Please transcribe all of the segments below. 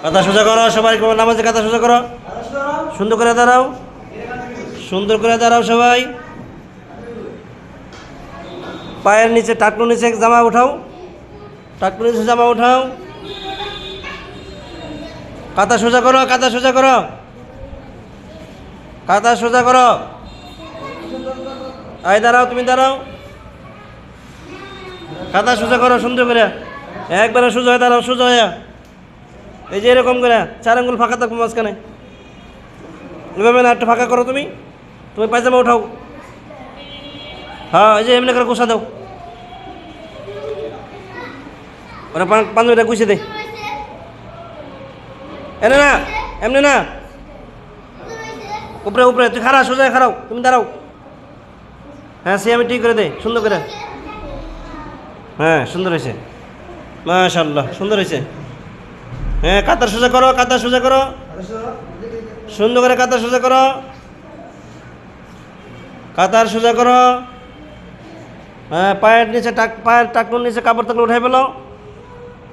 কাঁধা সোজা করো, সবাই নামাজে কাঁধা সোজা করো, সুন্দর করে দাঁড়াও, সুন্দর করে দাঁড়াও সবাই। পায়ের নিচে টাকনুর নিচে জামা উঠাও, টাকনুর নিচে জামা উঠাও। কাঁধা সোজা করো, কাঁধা সোজা করো, কাঁধা সোজা করো। আয় দাঁড়াও, তুমি দাঁড়াও, কাঁধা সোজা করো সুন্দর করে, একবারে সোজা হয়ে দাঁড়াও, সোজা হয়ে। এই যে এরকম করে 4 আঙ্গুল ফাঁকা থাকবো মাঝখানে, এভাবে না, একটু ফাঁকা করো তুমি, তুমি পায়জামা উঠাও। হ্যাঁ, এই যে এমনি করে গুছা দাও, ওরা পাঞ্জাবিটা গুছিয়ে দে। এনে না, এমনি না, উপরে উপরে, তুই খারাপ, সোজা খারাও, তুমি দাঁড়াও। হ্যাঁ, সে আমি ঠিক করে দে, সুন্দর করে। হ্যাঁ, সুন্দর হয়েছে, মাশাআল্লাহ, সুন্দর হয়েছে। হ্যাঁ, কাতার সোজা করো, কাতার সোজা করো, সুন্দর করে কাতার সোজা করো, কাতার সোজা করো। হ্যাঁ, পায়ের নিচে পায়ের টাকনুর নিচে কাপড় টাকনুর উঠাই পেলো।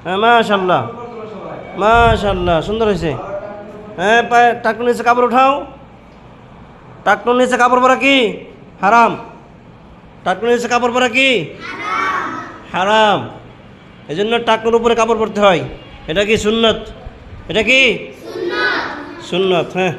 হ্যাঁ, মাশাআল্লাহ, মাশাআল্লাহ, সুন্দর হয়েছে। হ্যাঁ, পায়ের টাকনুর নিচে কাপড় উঠাও। টাকনুর নিচে কাপড় পরা কি হারাম? টাকনুর নিচে কাপড় পরা কি হারাম? এই জন্য টাকনুর উপরে কাপড় পরতে হয়। এটা কি সুন্নত? এটা কি সুন্নত? হ্যাঁ।